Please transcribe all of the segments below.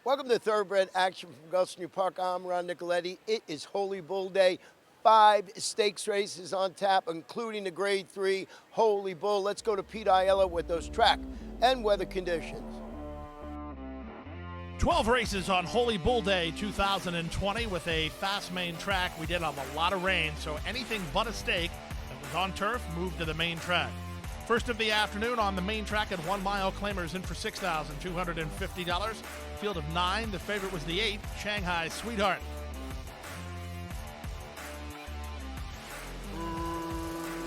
Welcome to Thoroughbred Action from Gulfstream Park. I'm Ron Nicoletti. It is Holy Bull Day. 5 stakes races on tap, including the Grade 3 Holy Bull. Let's go to Pete Aiello with those track and weather conditions. 12 races on Holy Bull Day 2020 with a fast main track. We did have a lot of rain, so anything but a stake that was on turf moved to the main track. First of the afternoon on the main track at 1 mile, claimers in for $6,250. Field of 9, the favorite was the 8, Shanghai Sweetheart.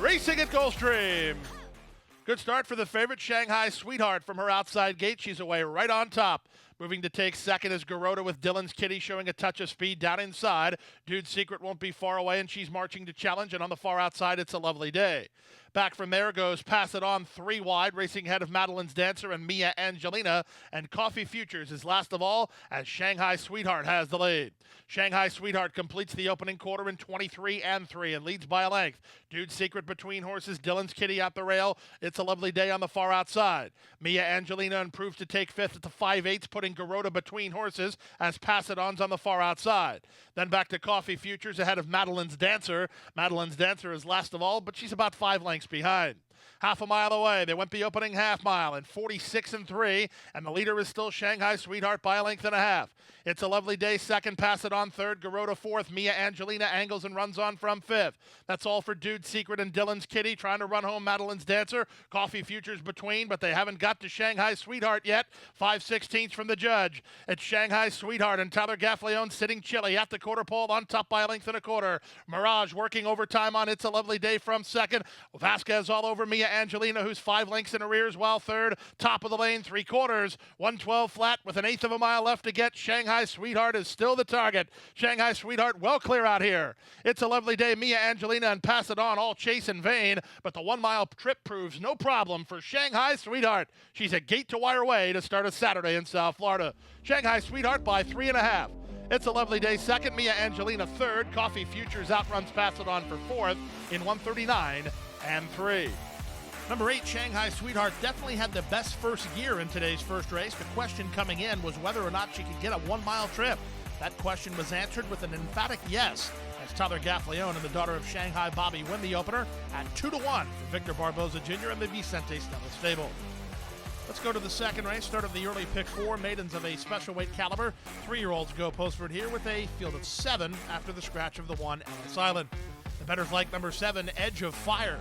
Racing at Gulfstream. Good start for the favorite, Shanghai Sweetheart. From her outside gate, she's away right on top. Moving to take second is Garotta with Dylan's Kitty showing a touch of speed down inside. Dude's Secret won't be far away, and she's marching to challenge, and on the far outside, It's a Lovely Day. Back from there goes Pass It On 3 wide, racing ahead of Madeline's Dancer and Mia Angelina, and Coffee Futures is last of all as Shanghai Sweetheart has the lead. Shanghai Sweetheart completes the opening quarter in 23 and 3 and leads by a length. Dude's Secret between horses, Dylan's Kitty at the rail, It's a Lovely Day on the far outside. Mia Angelina improves to take fifth at the 5/8, putting Garotta between horses as Pass It On's on the far outside. Then back to Coffee Futures ahead of Madeline's Dancer. Madeline's Dancer is last of all, but she's about 5 lengths behind. Half a mile away, they went the opening half mile in 46 and 3, and the leader is still Shanghai Sweetheart by a length and a half. It's a Lovely Day second, Pass It On third, Garotta fourth, Mia Angelina angles and runs on from fifth. That's all for Dude's Secret and Dylan's Kitty, trying to run home Madeline's Dancer. Coffee Futures between, but they haven't got to Shanghai Sweetheart yet. 5/16 from the judge. It's Shanghai Sweetheart and Tyler Gaffleone sitting chilly at the quarter pole on top by a length and a quarter. Mirage working overtime on It's a Lovely Day from second. Vasquez all over Mia Angelina, who's 5 lengths in arrears, while third. Top of the lane, 3/4, 112 flat with an 1/8 of a mile left to get. Shanghai Sweetheart is still the target. Shanghai Sweetheart well clear out here. It's a Lovely Day, Mia Angelina and Pass It On all chase in vain, but the 1 mile trip proves no problem for Shanghai Sweetheart. She's a gate to wire way to start a Saturday in South Florida. Shanghai Sweetheart by 3.5. It's a Lovely Day second, Mia Angelina third. Coffee Futures outruns Pass It On for fourth in 139 and 3. Number 8, Shanghai Sweetheart, definitely had the best first gear in today's first race. The question coming in was whether or not she could get a 1 mile trip. That question was answered with an emphatic yes, as Tyler Gaffleone and the daughter of Shanghai Bobby win the opener at 2-1 for Victor Barboza Jr. and the Vicente Stella stable. Let's go to the second race, start of the early pick 4, maidens of a special weight caliber. 3-year-olds go postward here with a field of 7 after the scratch of the 1 Ellis Island. The bettors like number 7, Edge of Fire.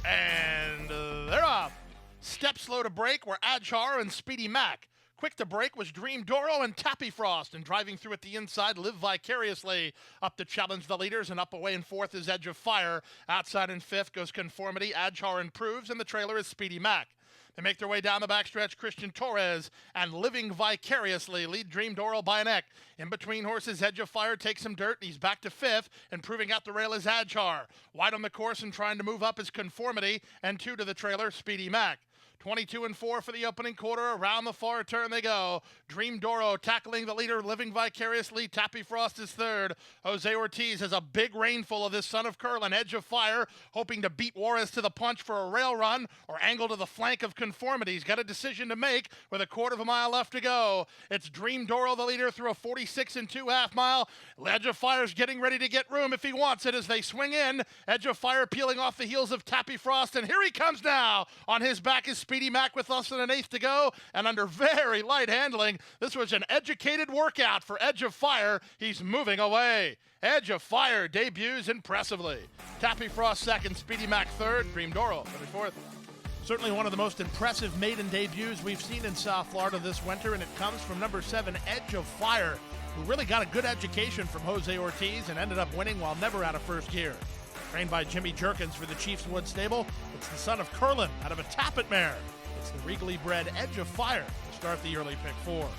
And they're off. Step slow to break were Adchar and Speedy Mac. Quick to break was Dream Doro and Tappy Frost, and driving through at the inside, Live Vicariously. Up to challenge the leaders, and up away in fourth is Edge of Fire. Outside in fifth goes Conformity, Adchar improves, and the trailer is Speedy Mac. They make their way down the backstretch. Christian Torres and Living Vicariously lead Dream Doral by a neck. In between horses, Edge of Fire takes some dirt, and he's back to fifth, and proving out the rail is Adchar. Wide on the course and trying to move up is Conformity, and 2 to the trailer, Speedy Mac. 22 and 4 for the opening quarter. Around the far turn they go. Dream Doro tackling the leader, Living Vicariously. Tappy Frost is third. Jose Ortiz has a big rainful of this son of Curlin. Edge of Fire hoping to beat Juarez to the punch for a rail run or angle to the flank of Conformity. He's got a decision to make with a 1/4 mile left to go. It's Dream Doro, the leader, through a 46 and 2 half mile. Edge of Fire's getting ready to get room if he wants it as they swing in. Edge of Fire peeling off the heels of Tappy Frost, and here he comes now. On his back is Speedy Mac with less than an 1/8 to go, and under very light handling. This was an educated workout for Edge of Fire. He's moving away. Edge of Fire debuts impressively. Tappy Frost second, Speedy Mac third, Dream Doro 34th. Certainly one of the most impressive maiden debuts we've seen in South Florida this winter, and it comes from number 7, Edge of Fire, who really got a good education from Jose Ortiz and ended up winning while never out of first gear. Trained by Jimmy Jerkins for the Chiefs Wood stable, it's the son of Curlin out of a Tappet mare. It's the regally bred Edge of Fire to start the early pick 4.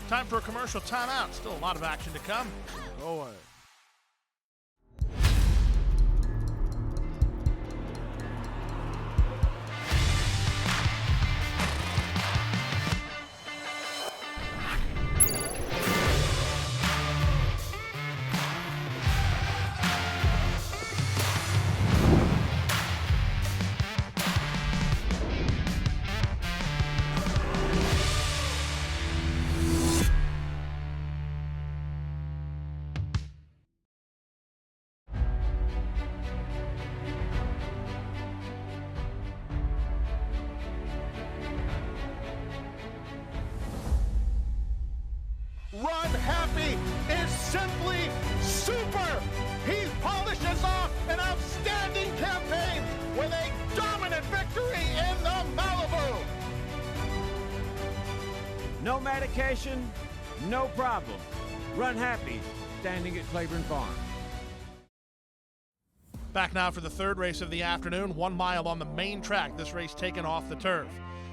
Time for a commercial timeout. Still a lot of action to come. Go away. Happy is simply super. He polishes off an outstanding campaign with a dominant victory in the Malibu. No medication, no problem. Run Happy, standing at Claiborne Farm. Back now for the third race of the afternoon, 1 mile on the main track. This race taken off the turf.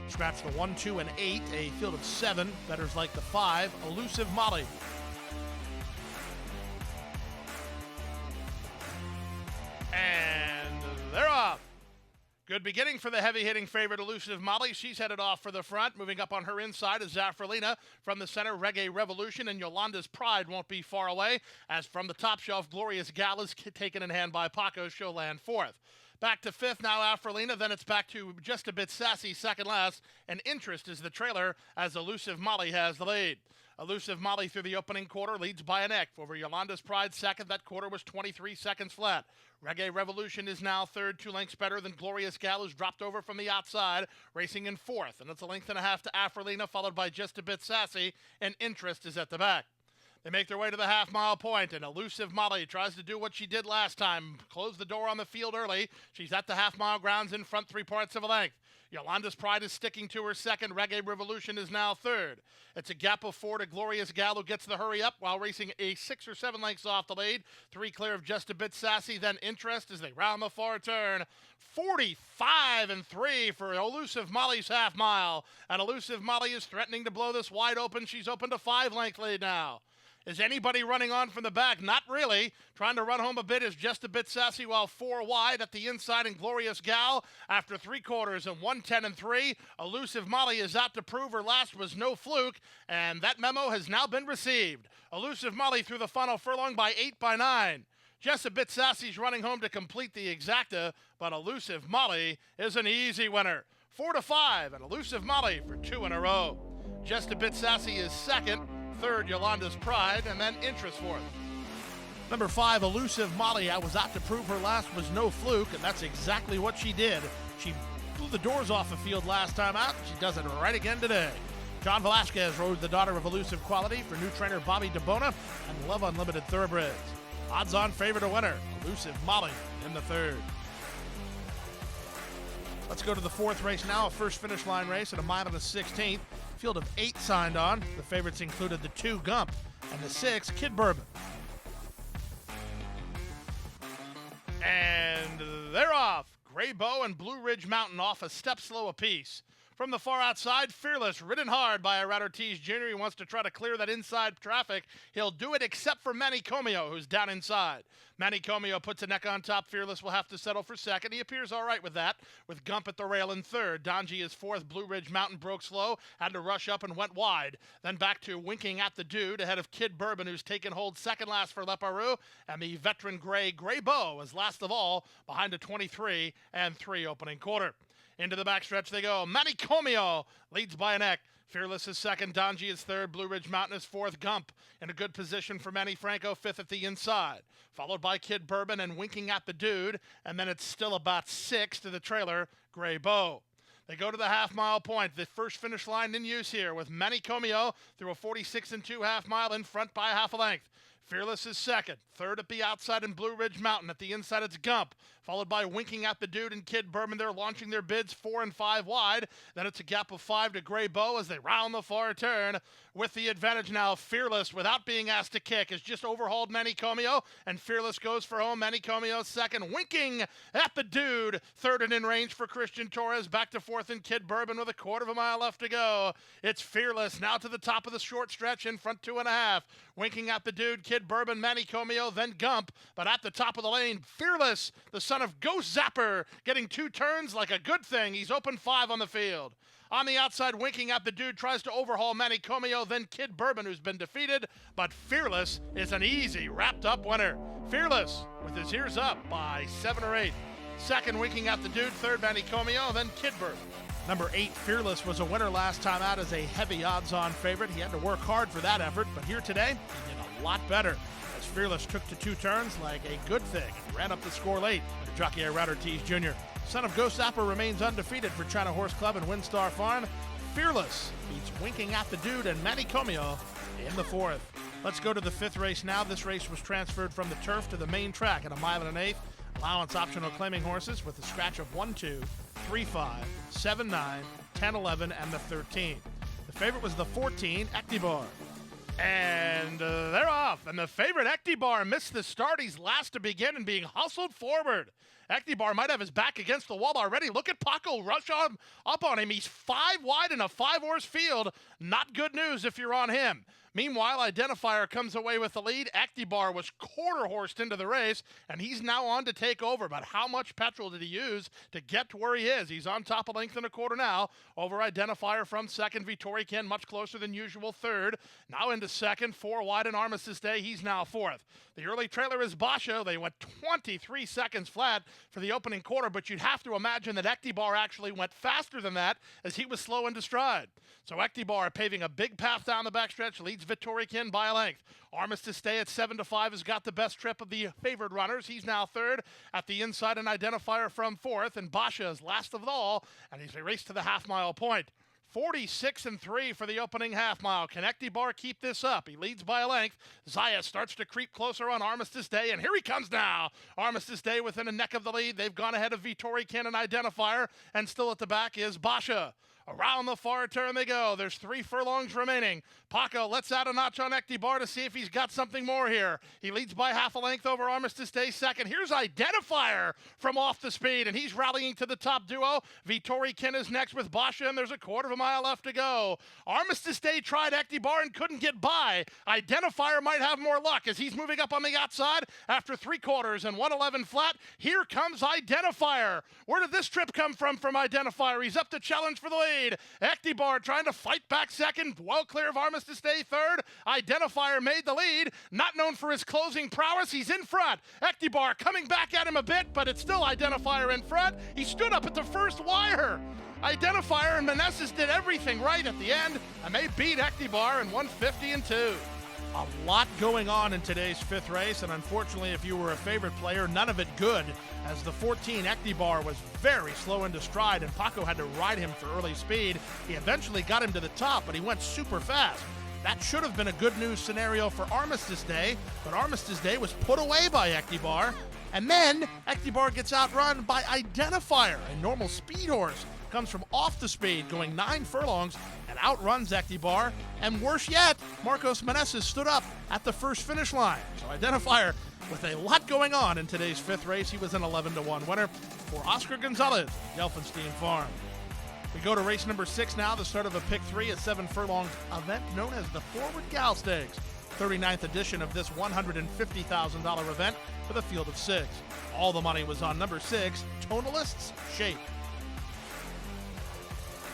Scratch the 1, 2, and 8, a field of 7. Bettors like the 5, Elusive Molly. And they're off. Good beginning for the heavy-hitting favorite, Elusive Molly. She's headed off for the front. Moving up on her inside is Zafralina. From the center, Reggae Revolution, and Yolanda's Pride won't be far away. As from the top shelf, Glorious Gal is taken in hand by Paco Showland fourth. Back to fifth now, Afrolina. Then it's back to Just a Bit Sassy second last. And Interest is the trailer as Elusive Molly has the lead. Elusive Molly through the opening quarter leads by a neck. Over Yolanda's Pride second. That quarter was 23 seconds flat. Reggae Revolution is now third, 2 lengths better than Glorious Gal, who's dropped over from the outside, racing in fourth. And it's a length and a half to Afrolina, followed by Just a Bit Sassy, and Interest is at the back. They make their way to the half-mile point, and Elusive Molly tries to do what she did last time, close the door on the field early. She's at the half-mile grounds in front 3/4 of a length. Yolanda's Pride is sticking to her second. Reggae Revolution is now third. It's a gap of 4 to Glorious Gal, who gets the hurry up while racing a 6 or 7 lengths off the lead. 3 clear of Just a Bit Sassy, then Interest as they round the far turn. 45-3 for Elusive Molly's half mile. And Elusive Molly is threatening to blow this wide open. She's opened a 5-length lead now. Is anybody running on from the back? Not really. Trying to run home a bit is Just a Bit Sassy, while 4 wide at the inside and Glorious Gal. After 3/4 and 1:10-3, Elusive Molly is out to prove her last was no fluke, and that memo has now been received. Elusive Molly through the final furlong by 8/9. Just a Bit Sassy's running home to complete the exacta, but Elusive Molly is an easy winner. 4-5, and Elusive Molly for 2 in a row. Just a Bit Sassy is second. Third, Yolanda's Pride, and then Interest fourth. Number 5, Elusive Molly. I was out to prove her last was no fluke, and that's exactly what she did. She blew the doors off the field last time out, and she does it right again today. John Velasquez rode the daughter of Elusive Quality for new trainer Bobby DeBona and Love Unlimited Thoroughbreds. Odds-on favorite to winner, Elusive Molly in the third. Let's go to the fourth race now, a first finish line race at 1 mile and a 16th. Field of 8 signed on. The favorites included the 2 Gump and the 6 Kid Bourbon. And they're off. Gray Bow and Blue Ridge Mountain off a step slow apiece. From the far outside, Fearless, ridden hard by Irad Ortiz Jr. He wants to try to clear that inside traffic. He'll do it except for Manicomio, who's down inside. Manicomio puts a neck on top. Fearless will have to settle for second. He appears all right with that, with Gump at the rail in third. Donji is fourth. Blue Ridge Mountain broke slow, had to rush up and went wide. Then back to Winking at the Dude, ahead of Kid Bourbon, who's taken hold second last for Leparoux. And the veteran Gray Bow is last of all, behind a 23-3 opening quarter. Into the backstretch they go. Manicomio leads by a neck. Fearless is second. Donji is third. Blue Ridge Mountain is fourth. Gump in a good position for Manny Franco, fifth at the inside. Followed by Kid Bourbon and Winking at the Dude. And then it's still about 6 to the trailer, Gray Bow. They go to the half-mile point. The first finish line in use here with Manicomio through a 46-2 half-mile in front by half a length. Fearless is second. Third at the outside in Blue Ridge Mountain. At the inside, it's Gump. Followed by Winking at the Dude and Kid Bourbon. They're launching their bids 4 and 5 wide. Then it's a gap of 5 to Gray Bow as they round the far turn. With the advantage now, Fearless, without being asked to kick, has just overhauled Manicomio. And Fearless goes for home. Manicomio second. Winking at the Dude. Third and in range for Christian Torres. Back to fourth and Kid Bourbon with a 1/4 mile left to go. It's Fearless now to the top of the short stretch in front 2.5. Winking at the Dude, Kid Bourbon, Manicomio, then Gump. But at the top of the lane, Fearless, the son of Ghost Zapper, getting 2 turns like a good thing. He's open 5 on the field. On the outside, Winking at the Dude tries to overhaul Manicomio, then Kid Bourbon, who's been defeated. But Fearless is an easy, wrapped-up winner. Fearless with his ears up by 7 or 8. Second, Winking at the Dude. Third, Manicomio, then Kid Bourbon. Number 8, Fearless, was a winner last time out as a heavy odds-on favorite. He had to work hard for that effort, but here today, he did a lot better. As Fearless took to 2 turns like a good thing and ran up the score late. Jockey Irad Ortiz Jr. Son of Ghost Zapper remains undefeated for China Horse Club and Windstar Farm. Fearless beats Winking at the Dude and Manicomio in the 4th. Let's go to the 5th race now. This race was transferred from the turf to the main track at a mile and an eighth. Allowance optional claiming horses with a scratch of 1, 2, 3, 5, 7, 9, 10, 11, and the 13. The favorite was the 14, Ectibar. And they're off. And the favorite, Ectibar, missed the start. He's last to begin and being hustled forward. Ectibar might have his back against the wall already. Look at Paco rush up on him. He's 5 wide in a 5-horse field. Not good news if you're on him. Meanwhile, Identifier comes away with the lead. Ectibar was quarter-horsed into the race, and he's now on to take over. But how much petrol did he use to get to where he is? He's on top, a length and a quarter now. Over Identifier from second. Vitorican much closer than usual, third. Now into second, 4 wide in Armistice Day. He's now fourth. The early trailer is Basho. They went 23 seconds flat for the opening quarter, but you'd have to imagine that Ectibar actually went faster than that as he was slow into stride. So Ectibar paving a big path down the backstretch, leads Vitorican by a length. Armistice Day at 7-5 has got the best trip of the favored runners. He's now third. At the inside, an Identifier from fourth, and Basha is last of all, and he's raced to the half-mile point. 46-3 for the opening half mile. Can Ectibar keep this up? He leads by a length. Zaya starts to creep closer on Armistice Day, and here he comes now. Armistice Day within a neck of the lead. They've gone ahead of Vitorican and Identifier, and still at the back is Basha. Around the far turn they go. There's 3 furlongs remaining. Paco lets out a notch on Ectibar to see if he's got something more here. He leads by half a length over Armistice Day second. Here's Identifier from off the speed, and he's rallying to the top duo. Vitorican is next with Basha, and there's a quarter of a mile left to go. Armistice Day tried Ectibar and couldn't get by. Identifier might have more luck as he's moving up on the outside after 3 quarters and 111 flat. Here comes Identifier. Where did this trip come from Identifier? He's up to challenge for the lead. Ectibar trying to fight back second, well clear of Armistice Day third. Identifier made the lead, not known for his closing prowess. He's in front. Ectibar coming back at him a bit, but it's still Identifier in front. He stood up at the first wire. Identifier and Meneses did everything right at the end, and they beat Ectibar in 150-2. A lot going on in today's 5th race, and unfortunately, if you were a favorite player, none of it good, as the 14 Ectibar was very slow into stride, and Paco had to ride him for early speed. He eventually got him to the top, but he went super fast. That should have been a good news scenario for Armistice Day, but Armistice Day was put away by Ectibar, and then Ectibar gets outrun by Identifier, a normal speed horse. Comes from off the speed, going 9 furlongs, and outruns Ectibar. And worse yet, Marcos Meneses stood up at the first finish line. So Identifier, with a lot going on in today's 5th race, he was an 11-1 winner for Oscar Gonzalez, Gelfenstein Farm. We go to race number 6 now, the start of a pick 3, a 7-furlong event known as the Forward Gal Stakes. 39th edition of this $150,000 event with a field of 6. All the money was on number 6, Tonalist's Shape.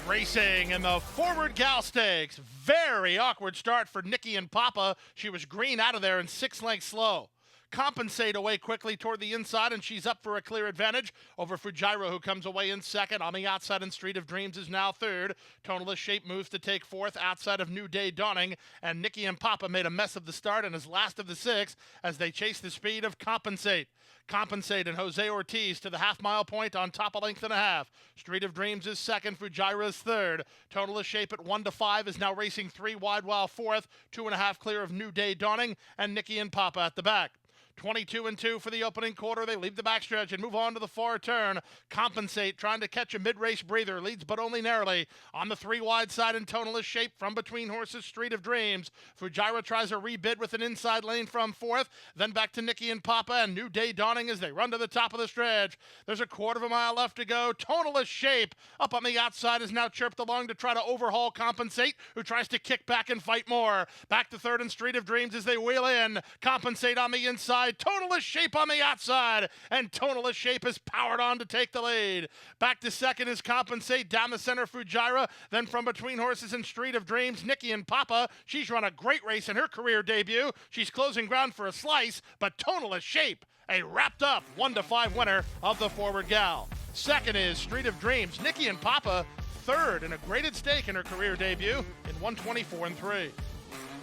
Racing in the Forward Gal Stakes. Very awkward start for Nikki and Papa. She was green out of there and 6 lengths slow. Compensate away quickly toward the inside, and she's up for a clear advantage over Fujairah, who comes away in second. On the outside, and Street of Dreams is now third. Tonalist Shape moves to take fourth outside of New Day Dawning, and Nikki and Papa made a mess of the start and is last of the 6 as they chase the speed of Compensate. Compensate and Jose Ortiz to the half-mile point on top, a length and a half. Street of Dreams is second. Fujairah is third. Tonalist Shape at 1-5 is now racing 3 wide while fourth. 2.5 clear of New Day Dawning, and Nikki and Papa at the back. 22-2 for the opening quarter. They leave the backstretch and move on to the far turn. Compensate trying to catch a mid-race breather. Leads but only narrowly. On the 3 wide side in Tonalist Shape from between horses, Street of Dreams. Fujairah tries a rebid with an inside lane from fourth. Then back to Nikki and Papa and New Day Dawning as they run to the top of the stretch. There's a quarter of a mile left to go. Tonalist Shape up on the outside is now chirped along to try to overhaul Compensate, who tries to kick back and fight more. Back to third and Street of Dreams as they wheel in. Compensate on the inside. Tonalist Shape on the outside, and Tonalist Shape is powered on to take the lead. Back to second is Compensate, down the center Fujairah, then from between horses and Street of Dreams, Nikki and Papa. She's run a great race in her career debut. She's closing ground for a slice, but Tonalist Shape, a wrapped up 1-5 winner of the Forward Gal. Second is Street of Dreams, Nikki and Papa, third in a graded stake in her career debut in 124-3.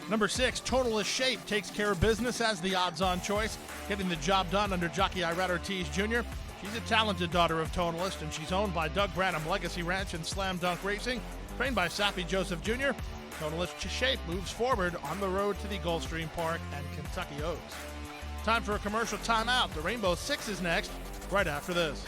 Number 6, Tonalist Shape takes care of business as the odds-on choice, getting the job done under jockey Irad Ortiz Jr. She's a talented daughter of Tonalist, and she's owned by Doug Branham Legacy Ranch and Slam Dunk Racing, trained by Sappy Joseph Jr. Tonalist Shape moves forward on the road to the Gulfstream Park and Kentucky Oaks. Time for a commercial timeout. The Rainbow Six is next, right after this.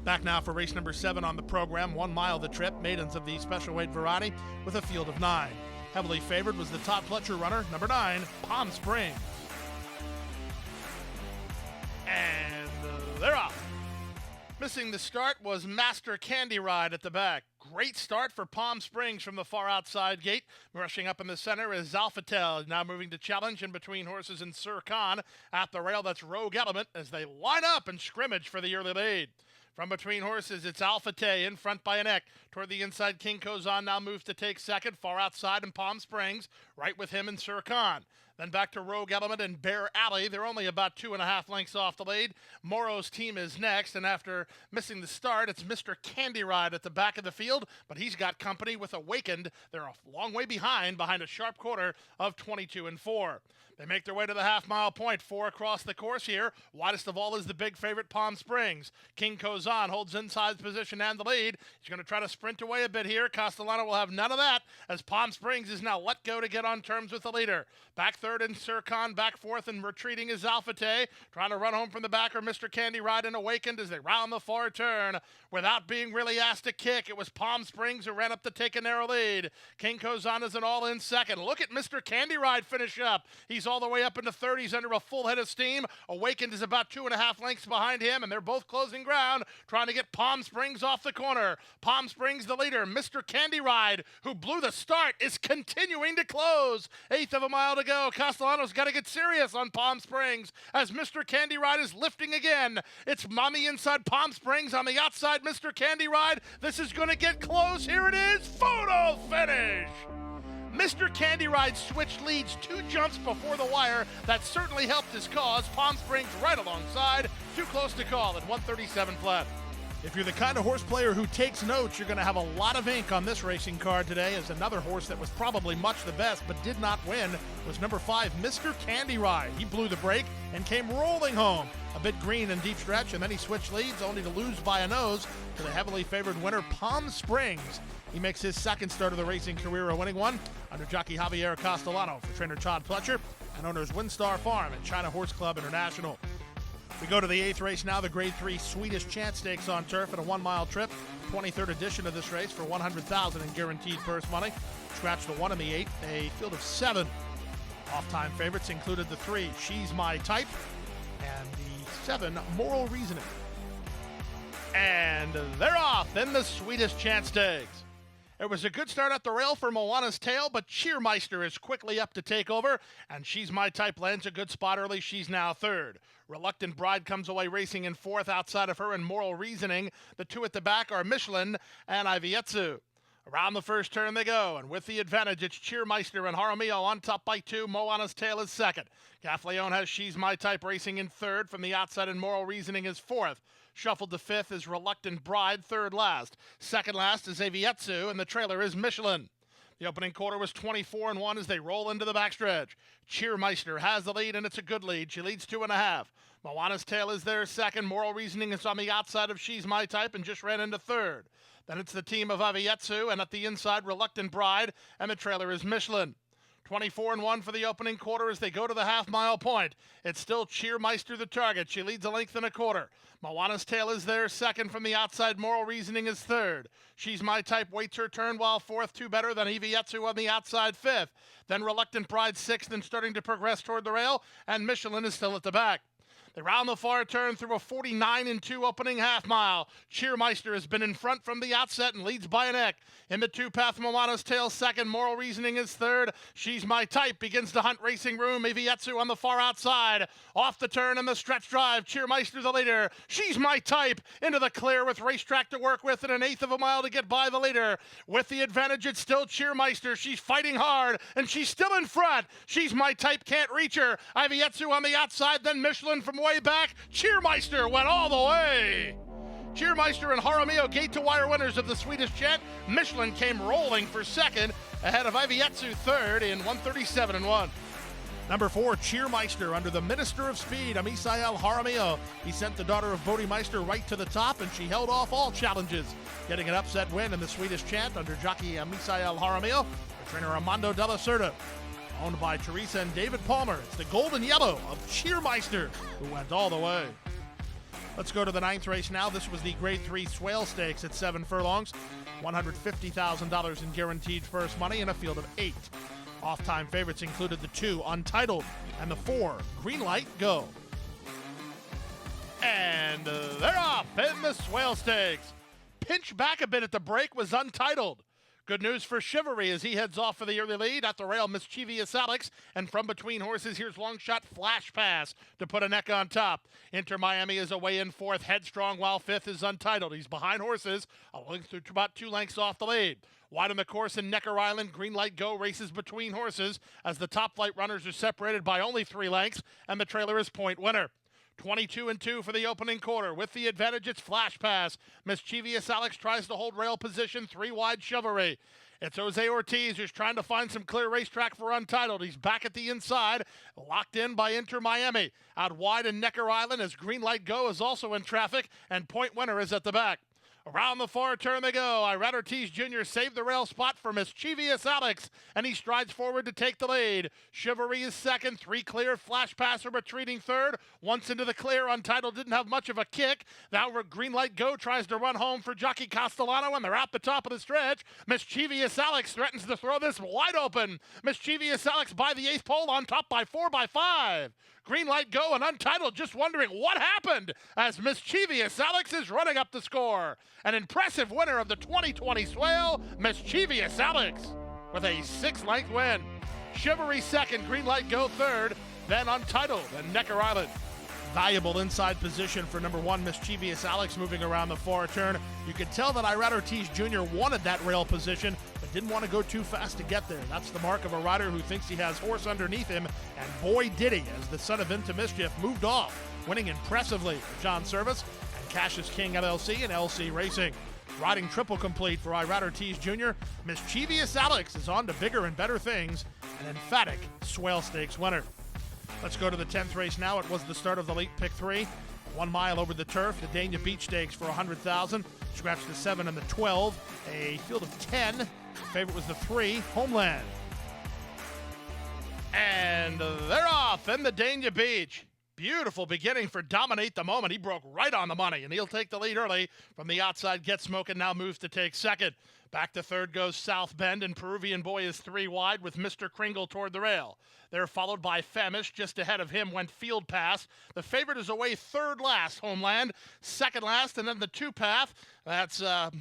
Back now for race number 7 on the program. 1 mile the trip, maidens of the special weight variety with a field of 9. Heavily favored was the Todd Pletcher runner, number 9, Palm Springs. And they're off. Missing the start was Master Candy Ride at the back. Great start for Palm Springs from the far outside gate. Rushing up in the center is Alphatel, now moving to challenge in between horses and Sir Khan. At the rail, that's Rogue Element as they line up and scrimmage for the early lead. From between horses, it's Alphate in front by a neck. Toward the inside, King Kozan now moves to take second. Far outside in Palm Springs, right with him and Sir Khan. Then back to Rogue Element and Bear Alley. They're only about 2.5 lengths off the lead. Morrow's team is next, and after missing the start, it's Mr. Candy Ride at the back of the field, but he's got company with Awakened. They're a long way behind a sharp quarter of 22 and 4. They make their way to the half-mile point, 4 across the course here. Widest of all is the big favorite, Palm Springs. King Kozan holds inside position and the lead. He's going to try to sprint away a bit here. Castellano will have none of that as Palm Springs is now let go to get on terms with the leader. Back third in Sir Khan, back fourth and retreating is Alphate. Trying to run home from the back are Mr. Candy Ride and Awakened as they round the far turn. Without being really asked to kick, it was Palm Springs who ran up to take a narrow lead. King Kozan is an all-in second. Look at Mr. Candy Ride finish up. He's all the way up into 30s under a full head of steam. Awakened is about 2.5 lengths behind him, and they're both closing ground, trying to get Palm Springs off the corner. Palm Springs, the leader. Mr. Candy Ride, who blew the start, is continuing to close. 1/8 of a mile to go. Castellano's got to get serious on Palm Springs as Mr. Candy Ride is lifting again. It's Mommy inside Palm Springs. On the outside, Mr. Candy Ride. This is going to get close. Here it is. Photo finish. Mr. Candy Ride switched leads 2 jumps before the wire. That certainly helped his cause. Palm Springs right alongside. Too close to call at 137 flat. If you're the kind of horse player who takes notes, you're going to have a lot of ink on this racing card today, as another horse that was probably much the best but did not win was number 5, Mr. Candy Ride. He blew the brake and came rolling home. A bit green and deep stretch, and then he switched leads only to lose by a nose to the heavily favored winner, Palm Springs. He makes his second start of the racing career a winning one under jockey Javier Castellano for trainer Todd Pletcher and owners Windstar Farm and China Horse Club International. We go to the 8th race now, the Grade 3 Sweetest Chant Stakes on turf at a 1-mile trip. 23rd edition of this race for $100,000 in guaranteed purse money. Scratch the 1 in the 8, a field of 7. Off-time favorites included the 3, She's My Type, and the 7, Moral Reasoning. And they're off in the Sweetest Chant Stakes. It was a good start at the rail for Moana's Tail, but Cheermeister is quickly up to take over, and She's My Type lands a good spot early. She's now 3rd. Reluctant Bride comes away racing in 4th outside of her, and Moral Reasoning. The 2 at the back are Michelin and Ivietsu. Around the first turn they go, and with the advantage, it's Cheermeister and Jaramillo on top by 2. Moana's Tail is 2nd. Gaffleon has She's My Type racing in 3rd. From the outside, and Moral Reasoning is 4th. Shuffled to 5th is Reluctant Bride, 3rd last. 2nd last is Avietsu, and the trailer is Michelin. The opening quarter was 24 and 1 as they roll into the backstretch. Cheermeister has the lead, and it's a good lead. She leads 2.5. Moana's Tail is there 2nd. Moral Reasoning is on the outside of She's My Type and just ran into 3rd. Then it's the team of Avietsu, and at the inside, Reluctant Bride, and the trailer is Michelin. 24 and 1 for the opening quarter as they go to the half-mile point. It's still Cheermeister the target. She leads a length and a quarter. Moana's Tail is there 2nd. From the outside, Moral Reasoning is 3rd. She's My Type waits her turn while 4th, 2 better than Ivietsu on the outside 5th. Then Reluctant Bride 6th and starting to progress toward the rail, and Michelin is still at the back. They round the far turn through a 49-2 opening half mile. Cheermeister has been in front from the outset and leads by a neck. In the two-path, Moana's tail second. Moral Reasoning is third. She's My Type begins to hunt racing room. Avietsu on the far outside. Off the turn and the stretch drive. Cheermeister the leader. She's My Type into the clear with Racetrack to work with and an eighth of a mile to get by the leader. With the advantage, it's still Cheermeister. She's fighting hard and she's still in front. She's My Type, can't reach her. Avietsu on the outside, then Michelin from way back. Cheermeister went all the way. Cheermeister and Jaramillo gate-to-wire winners of the Sweetest Chant. Michelin came rolling for second, ahead of Avietsu third in 1:37.1. Number 4, Cheermeister under the Minister of Speed, Amisael Jaramillo. He sent the daughter of Bodymeister right to the top, and she held off all challenges, getting an upset win in the Sweetest Chant under jockey Amisael Jaramillo, the trainer Armando Della Cerda. Owned by Teresa and David Palmer, it's the golden yellow of Cheermeister, who went all the way. Let's go to the 9th race now. This was the Grade 3 Swale Stakes at 7 furlongs. $150,000 in guaranteed first money and a field of 8. Off-time favorites included the 2, Untitled, and the 4, Green Light Go. And they're off in the Swale Stakes. Pinch back a bit at the break was Untitled. Good news for Chivalry as he heads off for the early lead. At the rail, Mischievous Alex. And from between horses, here's long shot Flash Pass to put a neck on top. Inter Miami is away in 4th. Headstrong, while 5th is Untitled. He's behind horses, a length to about 2 lengths off the lead. Wide on the course in Necker Island, Green Light Go races between horses as the top flight runners are separated by only 3 lengths, and the trailer is point winner. 22-2 for the opening quarter. With the advantage, it's Flash Pass. Mischievous Alex tries to hold rail position, 3 wide Chivalry. It's Jose Ortiz who's trying to find some clear racetrack for Untitled. He's back at the inside, locked in by Inter Miami. Out wide in Necker Island as Green Light Go is also in traffic, and point winner is at the back. Around the far turn they go. Irad Ortiz Jr. saved the rail spot for Mischievous Alex, and he strides forward to take the lead. Chivalry is second, 3 clear. Flash Passer retreating third. Once into the clear, Untitled didn't have much of a kick. Now Green Light Go tries to run home for jockey Castellano, and they're at the top of the stretch. Mischievous Alex threatens to throw this wide open. Mischievous Alex by the 8th pole, on top by 4 by 5. Green Light Go and Untitled just wondering what happened as Mischievous Alex is running up the score. An impressive winner of the 2020 Swale, Mischievous Alex, with a 6-length win. Chivalry second, Green Light Go third, then Untitled and Necker Island. Valuable inside position for number 1, Mischievous Alex, moving around the far turn. You could tell that Irad Ortiz Jr. wanted that rail position, but didn't want to go too fast to get there. That's the mark of a rider who thinks he has horse underneath him, and boy did he, as the son of Into Mischief moved off, winning impressively for John Service and Cassius King LLC and LC Racing. Riding triple complete for Irad Ortiz Jr., Mischievous Alex is on to bigger and better things, an emphatic Swale Stakes winner. Let's go to the 10th race now. It was the start of the late pick 3. 1 mile over the turf, the Dania Beach Stakes for $100,000. Scratched the 7 and the 12. A field of 10. The favorite was the 3, Homeland. And they're off in the Dania Beach. Beautiful beginning for Dominate the Moment. He broke right on the money, and he'll take the lead early. From the outside, Get Smokin' now moves to take second. Back to third goes South Bend, and Peruvian Boy is 3 wide with Mr. Kringle toward the rail. They're followed by Famish. Just ahead of him went Field Pass. The favorite is away third last, Homeland. Second last, and then the 2-path. That's the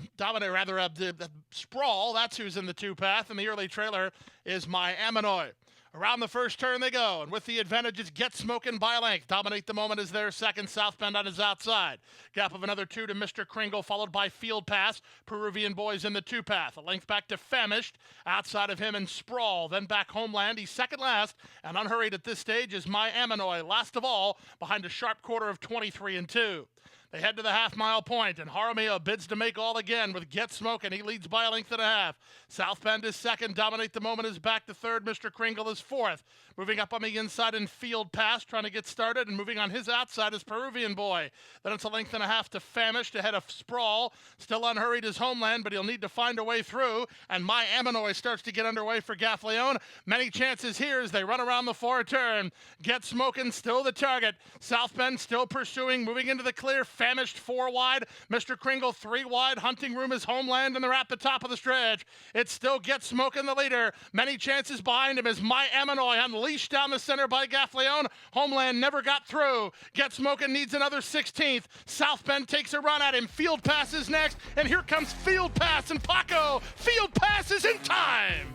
Sprawl. That's who's in the 2-path, and the early trailer is My Aminoy. Around the first turn they go, and with the advantage, it's Get Smokin' by a length. Dominate the Moment is there second. South Bend on his outside. Gap of another 2 to Mr. Kringle, followed by Field Pass. Peruvian Boys in the 2-path. A length back to Famished. Outside of him and Sprawl. Then back Homeland. He's second last, and unhurried at this stage is My Aminoy. Last of all, behind a sharp quarter of 23-2. They head to the half-mile point, and Jaramillo bids to make all again with Get Smokin'. He leads by a length and a half. South Bend is second. Dominate the Moment is back to third. Mr. Kringle is fourth. Moving up on the inside in Field Pass, trying to get started, and moving on his outside is Peruvian Boy. Then it's a length and a half to Famished ahead of Sprawl. Still unhurried is Homeland, but he'll need to find a way through, and My Aminoy starts to get underway for Gaffleone. Many chances here as they run around the far turn. Get Smokin' still the target. South Bend still pursuing, moving into the clear. Famished 4 wide. Mr. Kringle 3 wide. Hunting Room is Homeland, and they're at the top of the stretch. It still Get Smokin' the leader. Many chances behind him is My Aminoy, unleashed down the center by Gaffleone. Homeland never got through. Get Smokin' needs another 16th. South Bend takes a run at him. Field Pass is next, and here comes Field Pass and Paco. Field Pass is in time.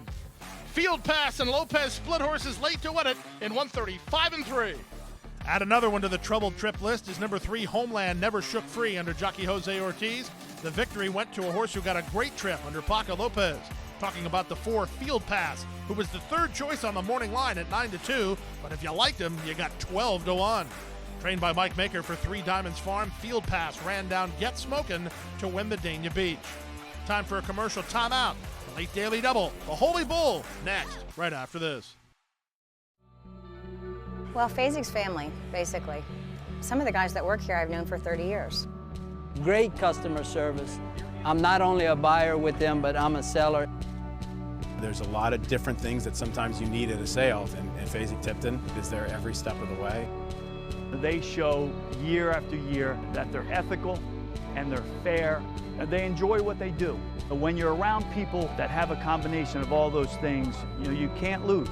Field Pass and Lopez split horses late to win it in 135-3. Add another one to the troubled trip list is number 3, Homeland, never shook free under jockey Jose Ortiz. The victory went to a horse who got a great trip under Paco Lopez. Talking about the 4, Field Pass, who was the third choice on the morning line at 9-2, but if you liked him, you got 12-1. Trained by Mike Maker for 3 Diamonds Farm, Field Pass ran down Get Smokin' to win the Dania Beach. Time for a commercial timeout. The late Daily Double, the Holy Bull, next, right after this. Well, Phasing's family, basically. Some of the guys that work here I've known for 30 years. Great customer service. I'm not only a buyer with them, but I'm a seller. There's a lot of different things that sometimes you need at a sale, and Phasing Tipton is there every step of the way. They show year after year that they're ethical and they're fair, and they enjoy what they do. But when you're around people that have a combination of all those things, you can't lose.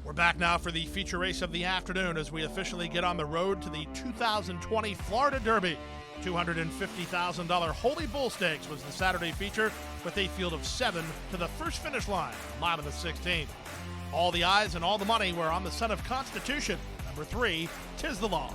We're back now for the feature race of the afternoon as we officially get on the road to the 2020 Florida Derby. $250,000 Holy Bull Stakes was the Saturday feature with a field of 7 to the first finish line, mile of the 16th. All the eyes and all the money were on the son of Constitution, number 3, Tis the Law.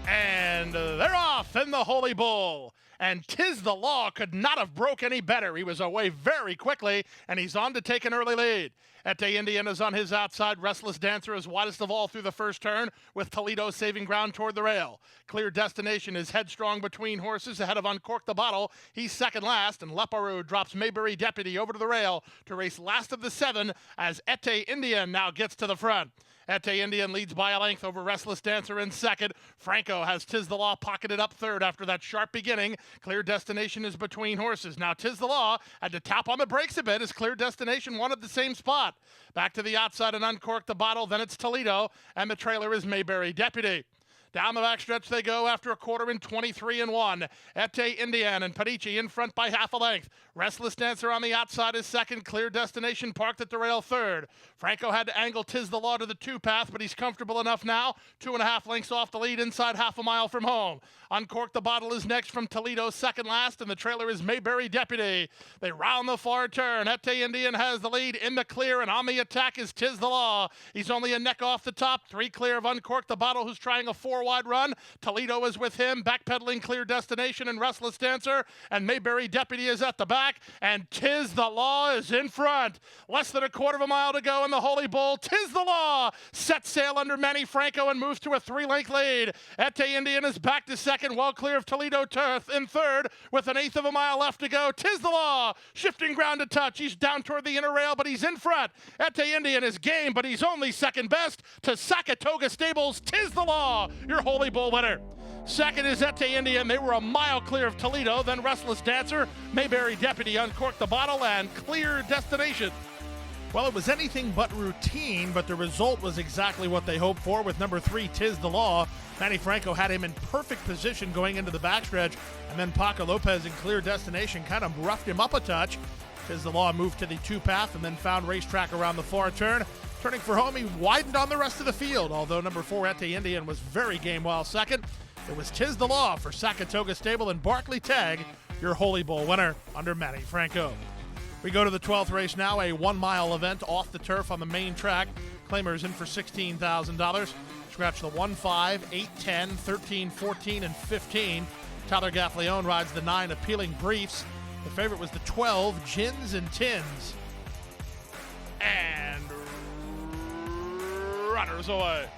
And they're off in the Holy Bull. And Tis the Law could not have broke any better. He was away very quickly, and he's on to take an early lead. Ete Indiana's on his outside. Restless Dancer is widest of all through the first turn, with Toledo saving ground toward the rail. Clear Destination is headstrong between horses ahead of Uncork the Bottle. He's second last, and Leparoux drops Mayberry Deputy over to the rail to race last of the 7 as Ete Indian now gets to the front. Ete Indian leads by a length over Restless Dancer in second. Franco has Tis the Law pocketed up third after that sharp beginning. Clear Destination is between horses. Now Tis the Law had to tap on the brakes a bit as Clear Destination wanted the same spot. Back to the outside and Uncork the Bottle, then it's Toledo, and the trailer is Mayberry Deputy. Down the backstretch they go after a quarter in 23-1. Ete Indian and Padici in front by half a length. Restless Dancer on the outside is second. Clear Destination parked at the rail third. Franco had to angle Tis the Law to the 2 path, but he's comfortable enough now. 2.5 lengths off the lead inside half a mile from home. Uncork the Bottle is next from Toledo, second last, and the trailer is Mayberry Deputy. They round the far turn. Ete Indian has the lead in the clear, and on the attack is Tis the Law. He's only a neck off the top. 3 clear of Uncork the Bottle, who's trying a 4-wide run. Toledo is with him, backpedaling Clear Destination and Restless Dancer, and Mayberry Deputy is at the back, and Tis the Law is in front. Less than a quarter of a mile to go in the Holy Bull. Tis the Law sets sail under Manny Franco and moves to a 3-length lead. Ete Indian is back to second, well clear of Toledo in third, with an 1/8 of a mile left to go. Tis the Law shifting ground to touch. He's down toward the inner rail, but he's in front. Ete Indian is game, but he's only second best to Saratoga Stables. Tis the Law, your Holy Bull winner. Second is Ete Indian. They were a mile clear of Toledo. Then Restless Dancer, Mayberry Deputy, Uncork the Bottle, and Clear Destination. Well, it was anything but routine, but the result was exactly what they hoped for with number 3, Tis the Law. Manny Franco had him in perfect position going into the backstretch, and then Paco Lopez in Clear Destination kind of roughed him up a touch. Tis the Law moved to the 2 path and then found racetrack around the far turn. Turning for home, he widened on the rest of the field, although number 4, Ete Indian, was very game while second. It was Tis the Law for Saratoga Stable and Barkley Tagg, your Holy Bull winner under Manny Franco. We go to the 12th race now, a 1-mile event off the turf on the main track. Claimers in for $16,000. Scratch the 1, 5, 8, 10, 13, 14, and 15. Tyler Gaffleone rides the 9 Appealing Briefs. The favorite was the 12 Gins and Tins. And runners away.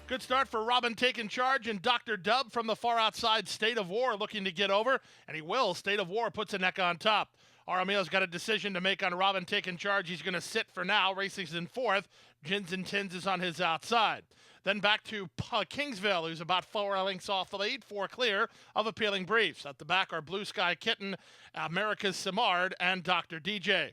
Good start for Robin Taking Charge and Dr. Dub from the far outside. State of War looking to get over, and he will. State of War puts a neck on top. Arameo's got a decision to make on Robin Taking Charge. He's going to sit for now. Racing's in 4th. Gins and Tins is on his outside. Then back to Kingsville, who's about 4 lengths off the lead, 4 clear of Appealing Briefs. At the back are Blue Sky Kitten, America's Simard, and Dr. DJ.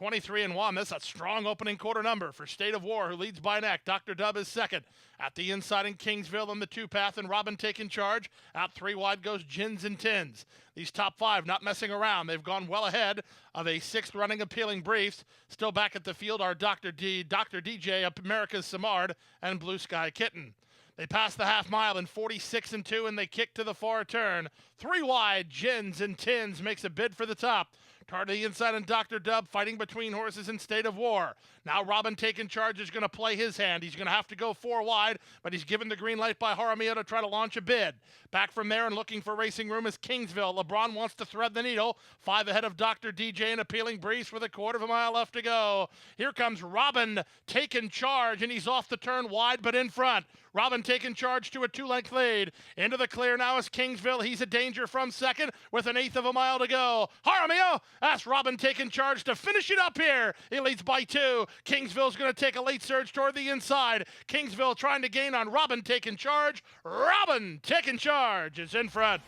23-1. That's a strong opening quarter number for State of War, who leads by neck. Dr. Dub is second. At the inside in Kingsville in the two-path, and Robin taking charge. Out three wide goes Gins and Tins. These top five not messing around. They've gone well ahead of a sixth running Appealing Briefs. Still back at the field are Dr. DJ, America's Samard, and Blue Sky Kitten. They pass the half mile in 46-2, and they kick to the far turn. Three wide, Gins and Tins makes a bid for the top. Tar to the inside and Dr. Dub fighting between horses in State of War. Now Robin taking charge is going to play his hand. He's going to have to go four wide, but he's given the green light by Jaramillo to try to launch a bid. Back from there and looking for racing room is Kingsville. LeBron wants to thread the needle. 5 ahead of Dr. DJ and Appealing Breeze with a quarter of a mile left to go. Here comes Robin taking charge, and he's off the turn wide but in front. Robin taking charge to a 2-length lead. Into the clear now is Kingsville. He's a danger from second with an eighth of a mile to go. Jaramillo, that's Robin taking charge to finish it up here. He leads by 2. Kingsville's going to take a late surge toward the inside. Kingsville trying to gain on Robin taking charge. Robin taking charge is in front.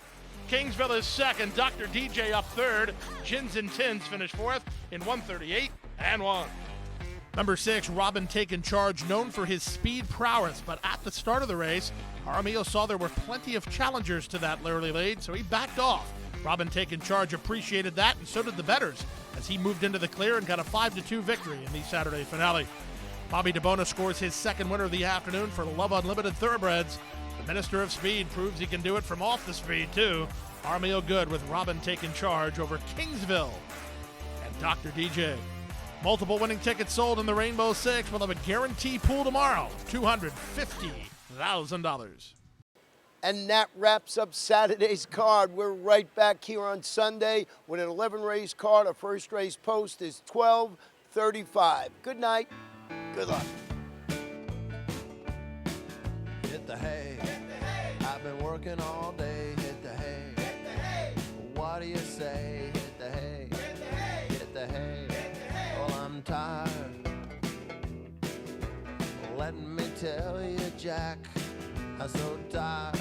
Kingsville is second. Dr. DJ up third. Gins and Tins finish fourth in 1:38.1. Number 6, Robin taking charge, known for his speed prowess, but at the start of the race, Jaramillo saw there were plenty of challengers to that early lead, so he backed off. Robin taking charge appreciated that, and so did the bettors, as he moved into the clear and got a 5-2 victory in the Saturday finale. Bobby DeBona scores his second winner of the afternoon for Love Unlimited Thoroughbreds. The Minister of Speed proves he can do it from off the speed, too. Jaramillo good with Robin taking charge over Kingsville and Dr. DJ. Multiple winning tickets sold in the Rainbow Six. We'll have a guarantee pool tomorrow, $250,000. And that wraps up Saturday's card. We're right back here on Sunday with an 11-race card. Our first race post is 12:35. Good night. Good luck. Hit the hay. I've been working all day. Hit the hay. What do you say? Hit the hay. Hit the hay. Well, I'm tired. Let me tell you, Jack, I'm so tired.